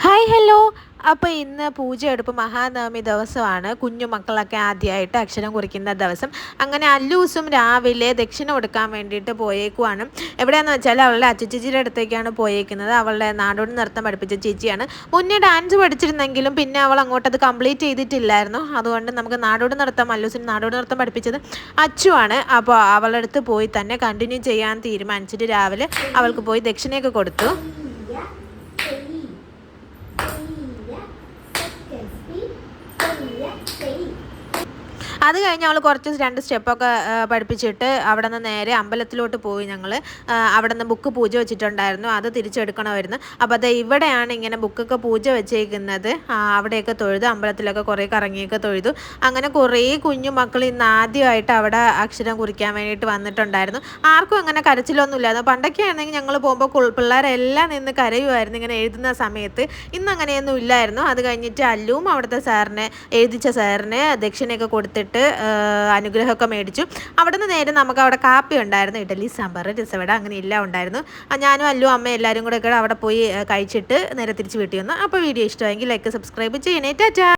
Hi hello. അപ്പോൾ ഇന്ന് പൂജയെടുപ്പ് മഹാനവമി ദിവസമാണ്. കുഞ്ഞു മക്കളൊക്കെ ആദ്യമായിട്ട് അക്ഷരം കുറിക്കുന്ന ദിവസം. അങ്ങനെ അല്ലൂസും രാവിലെ ദക്ഷിണ കൊടുക്കാൻ വേണ്ടിയിട്ട് പോയേക്കുവാണ്. എവിടെയാണെന്ന് വെച്ചാൽ അവളുടെ അച്ചുചേച്ചിയുടെ അടുത്തേക്കാണ് പോയേക്കുന്നത്. അവളുടെ നാടോടി നൃത്തം പഠിപ്പിച്ച ചേച്ചിയാണ്. മുന്നേ ഡാൻസ് പഠിച്ചിരുന്നെങ്കിലും പിന്നെ അവൾ അങ്ങോട്ടത് കംപ്ലീറ്റ് ചെയ്തിട്ടില്ലായിരുന്നു. അതുകൊണ്ട് നമുക്ക് അല്ലൂസിന് നാടോടി നൃത്തം പഠിപ്പിച്ചത് അച്ചുവാണ്. അപ്പോൾ അവളുടെ അടുത്ത് പോയി തന്നെ കണ്ടിന്യൂ ചെയ്യാൻ തീരുമാനിച്ചിട്ട് രാവിലെ അവൾക്ക് പോയി ദക്ഷിണയൊക്കെ കൊടുത്തു. അത് കഴിഞ്ഞ് അവൾ കുറച്ച് 2 സ്റ്റെപ്പൊക്കെ പഠിപ്പിച്ചിട്ട് അവിടെ നിന്ന് നേരെ അമ്പലത്തിലോട്ട് പോയി. ഞങ്ങൾ അവിടെ നിന്ന് ബുക്ക് പൂജ വെച്ചിട്ടുണ്ടായിരുന്നു, അത് തിരിച്ചെടുക്കണമായിരുന്നു. അപ്പോൾ അത് ഇവിടെയാണ് ഇങ്ങനെ ബുക്കൊക്കെ പൂജ വെച്ചേക്കുന്നത്. അവിടെയൊക്കെ തൊഴുതു, അമ്പലത്തിലൊക്കെ കുറേ കറങ്ങിയൊക്കെ തൊഴുതു. അങ്ങനെ കുറേ കുഞ്ഞു മക്കൾ ഇന്ന് ആദ്യമായിട്ട് അവിടെ അക്ഷരം കുറിക്കാൻ വേണ്ടിയിട്ട് വന്നിട്ടുണ്ടായിരുന്നു. ആർക്കും അങ്ങനെ കരച്ചിലൊന്നും ഇല്ലായിരുന്നു. പണ്ടൊക്കെ ആണെങ്കിൽ ഞങ്ങൾ പോകുമ്പോൾ പിള്ളേരെല്ലാം നിന്ന് കരയുമായിരുന്നു ഇങ്ങനെ എഴുതുന്ന സമയത്ത്. ഇന്ന് അങ്ങനെയൊന്നും ഇല്ലായിരുന്നു. അത് കഴിഞ്ഞിട്ട് അല്ലുവും അവിടുത്തെ എഴുതിച്ച സാറിന് ദക്ഷിണയൊക്കെ കൊടുത്തിട്ട് അനുഗ്രഹമൊക്കെ മേടിച്ചു. അവിടെ നിന്ന് നേരെ നമുക്ക് അവിടെ കാപ്പി ഉണ്ടായിരുന്നു, ഇഡലി സാമ്പാർ രസവട അങ്ങനെ എല്ലാം ഉണ്ടായിരുന്നു. ഞാനും അല്ലു അമ്മയും എല്ലാവരും കൂടെ അവിടെ പോയി കഴിച്ചിട്ട് നേരെ തിരിച്ച് വീട്ടിൽ വന്നു. അപ്പോൾ വീഡിയോ ഇഷ്ടമായെങ്കിൽ ലൈക്ക് സബ്സ്ക്രൈബ് ചെയ്യണേ. ടാറ്റാ.